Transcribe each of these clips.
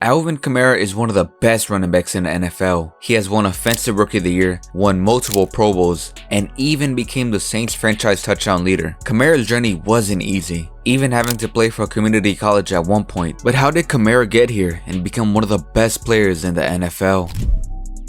Alvin Kamara is one of the best running backs in the NFL. He has won Offensive Rookie of the Year, won multiple Pro Bowls, and even became the Saints franchise touchdown leader. Kamara's journey wasn't easy, even having to play for a community college at one point. But how did Kamara get here and become one of the best players in the NFL?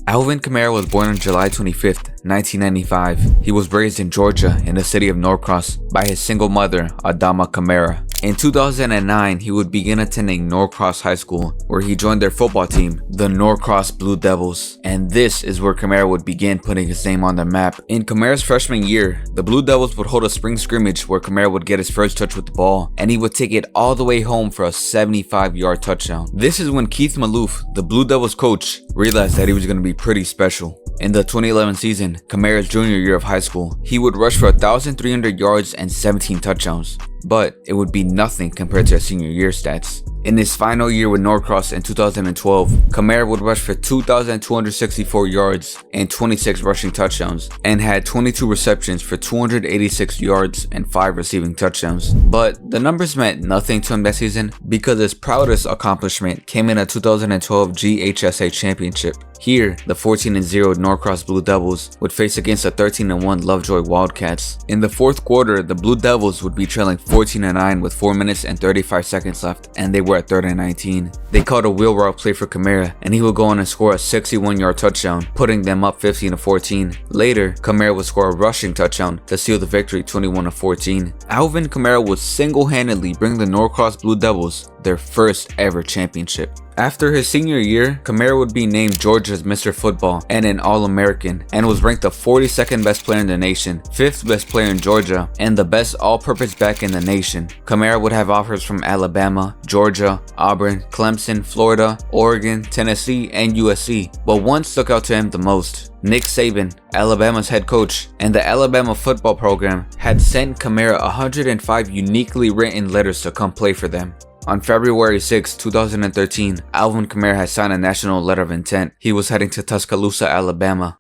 Alvin Kamara was born on July 25th, 1995. He was raised in Georgia in the city of Norcross by his single mother, Adama Kamara. In 2009, he would begin attending Norcross High School, where he joined their football team, the Norcross Blue Devils. And this is where Kamara would begin putting his name on the map. In Kamara's freshman year, the Blue Devils would hold a spring scrimmage where Kamara would get his first touch with the ball, and he would take it all the way home for a 75-yard touchdown. This is when Keith Maloof, the Blue Devils coach, realized that he was going to be pretty special. In the 2011 season, Kamara's junior year of high school, he would rush for 1,300 yards and 17 touchdowns. But it would be nothing compared to his senior year stats. In his final year with Norcross in 2012, Kamara would rush for 2,264 yards and 26 rushing touchdowns, and had 22 receptions for 286 yards and 5 receiving touchdowns. But the numbers meant nothing to him that season because his proudest accomplishment came in a 2012 GHSA championship. Here, the 14-0 Norcross Blue Devils would face against the 13-1 Lovejoy Wildcats. In the fourth quarter, the Blue Devils would be trailing 14-9 with 4 minutes and 35 seconds left, and they were at 3rd and 19. They called a wheel route play for Kamara, and he would go on and score a 61-yard touchdown, putting them up 15-14. Later, Kamara would score a rushing touchdown to seal the victory 21-14. Alvin Kamara would single-handedly bring the Norcross Blue Devils their first ever championship. After his senior year, Kamara would be named Georgia's Mr. Football and an All-American, and was ranked the 42nd best player in the nation, 5th best player in Georgia, and the best all-purpose back in the nation. Kamara would have offers from Alabama, Georgia, Auburn, Clemson, Florida, Oregon, Tennessee, and USC, but one stuck out to him the most. Nick Saban, Alabama's head coach, and the Alabama football program had sent Kamara 105 uniquely written letters to come play for them. On February 6, 2013, Alvin Kamara had signed a national letter of intent. He was heading to Tuscaloosa, Alabama.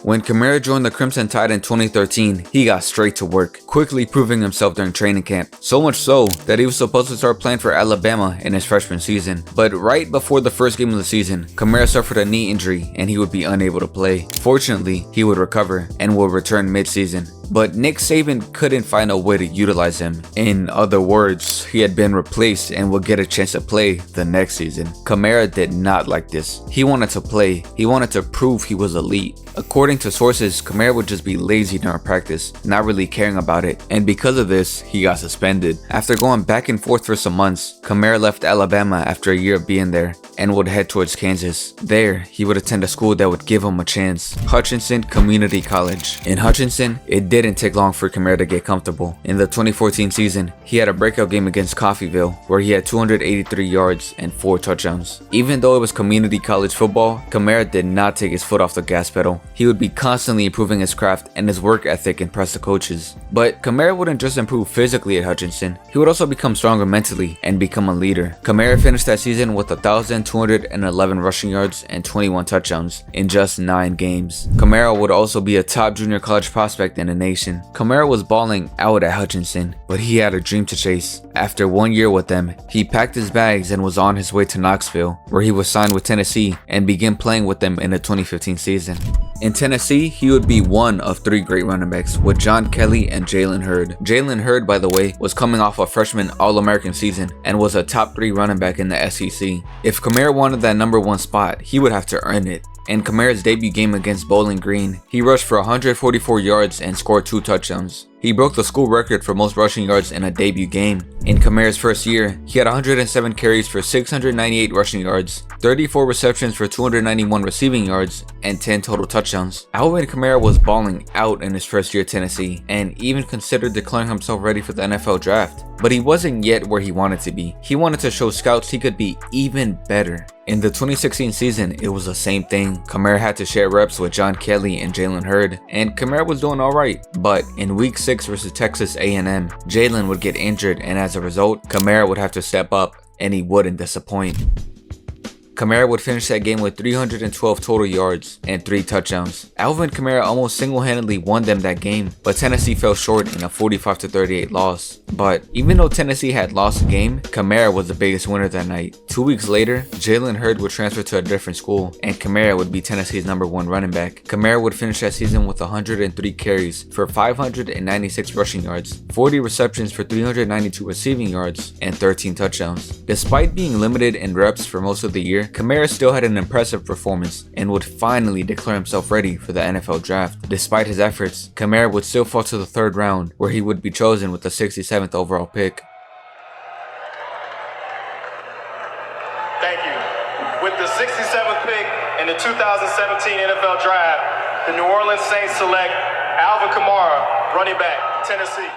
When Kamara joined the Crimson Tide in 2013, he got straight to work, quickly proving himself during training camp. So much so that he was supposed to start playing for Alabama in his freshman season. But right before the first game of the season, Kamara suffered a knee injury and he would be unable to play. Fortunately, he would recover and will return mid-season. But Nick Saban couldn't find a way to utilize him. In other words, he had been replaced and would get a chance to play the next season. Kamara did not like this. He wanted to play. He wanted to prove he was elite. According to sources, Kamara would just be lazy during practice, not really caring about it, and because of this, he got suspended. After going back and forth for some months, Kamara left Alabama after a year of being there and would head towards Kansas. There, he would attend a school that would give him a chance, Hutchinson Community College. In Hutchinson, it didn't take long for Kamara to get comfortable. In the 2014 season, he had a breakout game against Coffeyville where he had 283 yards and 4 touchdowns. Even though it was community college football, Kamara did not take his foot off the gas pedal. He would be constantly improving his craft, and his work ethic impressed the coaches. But Kamara wouldn't just improve physically at Hutchinson, he would also become stronger mentally and become a leader. Kamara finished that season with 1,211 rushing yards and 21 touchdowns in just 9 games. Kamara would also be a top junior college prospect in the nation. Kamara was balling out at Hutchinson, but he had a dream to chase. After 1 year with them, he packed his bags and was on his way to Knoxville, where he was signed with Tennessee and began playing with them in the 2015 season. In Tennessee, he would be one of 3 great running backs with John Kelly and Jalen Hurd. Jalen Hurd, by the way, was coming off a freshman All-American season and was a top 3 running back in the SEC. If Kamara wanted that number 1 spot, he would have to earn it. In Kamara's debut game against Bowling Green, he rushed for 144 yards and scored 2 touchdowns. He broke the school record for most rushing yards in a debut game. In Kamara's first year, he had 107 carries for 698 rushing yards, 34 receptions for 291 receiving yards, and 10 total touchdowns. Alvin Kamara was balling out in his first year at Tennessee, and even considered declaring himself ready for the NFL draft. But he wasn't yet where he wanted to be. He wanted to show scouts he could be even better. In the 2016 season, it was the same thing. Kamara had to share reps with John Kelly and Jalen Hurd, and Kamara was doing alright. But in week 6 versus Texas A&M, Jalen would get injured, and as a result, Kamara would have to step up, and he wouldn't disappoint. Kamara would finish that game with 312 total yards and 3 touchdowns. Alvin Kamara almost single-handedly won them that game, but Tennessee fell short in a 45-38 loss. But even though Tennessee had lost the game, Kamara was the biggest winner that night. 2 weeks later, Jalen Hurd would transfer to a different school, and Kamara would be Tennessee's #1 running back. Kamara would finish that season with 103 carries for 596 rushing yards, 40 receptions for 392 receiving yards, and 13 touchdowns. Despite being limited in reps for most of the year, Kamara still had an impressive performance and would finally declare himself ready for the NFL draft. Despite his efforts, Kamara would still fall to the 3rd round, where he would be chosen with the 67th overall pick. Thank you. With the 67th pick in the 2017 NFL Draft, the New Orleans Saints select Alvin Kamara, running back, Tennessee.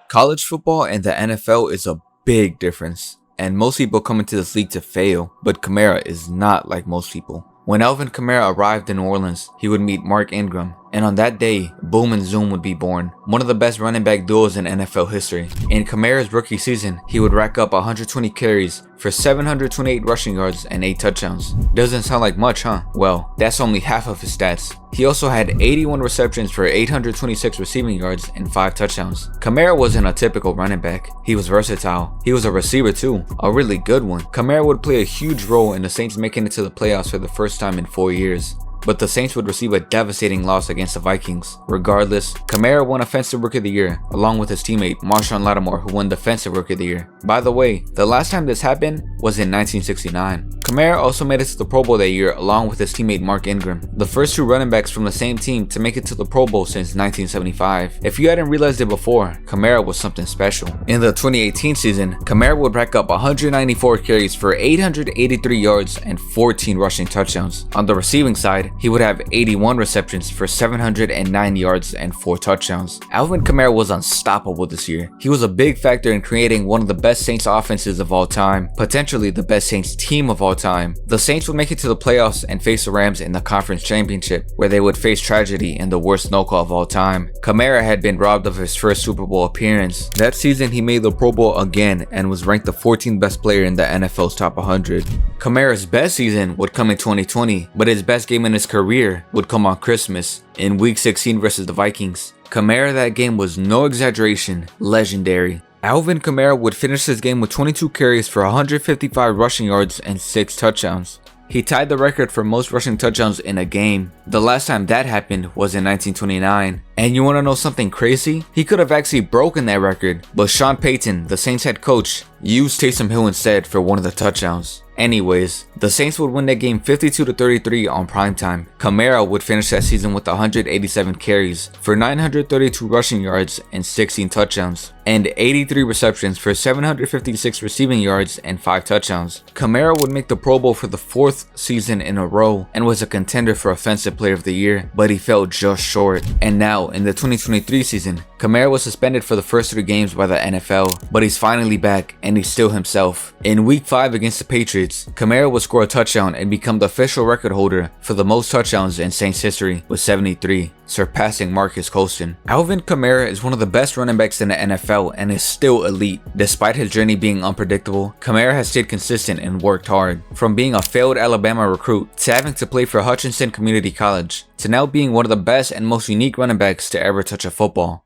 College football and the NFL is a big difference, and most people come into this league to fail, but Kamara is not like most people. When Alvin Kamara arrived in New Orleans, he would meet Mark Ingram, and on that day, Boom and Zoom would be born, one of the best running back duos in NFL history. In Kamara's rookie season, he would rack up 120 carries for 728 rushing yards and 8 touchdowns. Doesn't sound like much, huh? Well, that's only half of his stats. He also had 81 receptions for 826 receiving yards and 5 touchdowns. Kamara wasn't a typical running back. He was versatile. He was a receiver too, a really good one. Kamara would play a huge role in the Saints making it to the playoffs for the first time in 4 years. But the Saints would receive a devastating loss against the Vikings. Regardless, Kamara won Offensive Rookie of the Year, along with his teammate Marshawn Lattimore, who won Defensive Rookie of the Year. By the way, the last time this happened was in 1969. Kamara also made it to the Pro Bowl that year, along with his teammate Mark Ingram, the first 2 running backs from the same team to make it to the Pro Bowl since 1975. If you hadn't realized it before, Kamara was something special. In the 2018 season, Kamara would rack up 194 carries for 883 yards and 14 rushing touchdowns. On the receiving side, he would have 81 receptions for 709 yards and 4 touchdowns. Alvin Kamara was unstoppable this year. He was a big factor in creating one of the best Saints offenses of all time, potentially the best Saints team of all time. The Saints would make it to the playoffs and face the Rams in the conference championship, where they would face tragedy and the worst no-call of all time. Kamara had been robbed of his first Super Bowl appearance. That season, he made the Pro Bowl again and was ranked the 14th best player in the NFL's top 100. Kamara's best season would come in 2020, but his best game in his career would come on Christmas in Week 16 versus the Vikings. Kamara that game was no exaggeration, legendary. Alvin Kamara would finish his game with 22 carries for 155 rushing yards and 6 touchdowns. He tied the record for most rushing touchdowns in a game. The last time that happened was in 1929. And you want to know something crazy? He could have actually broken that record, but Sean Payton, the Saints head coach, used Taysom Hill instead for one of the touchdowns. Anyways, the Saints would win that game 52-33 on primetime. Kamara would finish that season with 187 carries for 932 rushing yards and 16 touchdowns, and 83 receptions for 756 receiving yards and 5 touchdowns. Kamara would make the Pro Bowl for the 4th season in a row and was a contender for Offensive Player of the Year, but he fell just short. And now, in the 2023 season, Kamara was suspended for the first 3 games by the NFL, but he's finally back and he's still himself. In Week 5 against the Patriots, Kamara would score a touchdown and become the official record holder for the most touchdowns in Saints history with 73, surpassing Marcus Colston. Alvin Kamara is one of the best running backs in the NFL and is still elite. Despite his journey being unpredictable, Kamara has stayed consistent and worked hard. From being a failed Alabama recruit to having to play for Hutchinson Community College, to now being one of the best and most unique running backs to ever touch a football.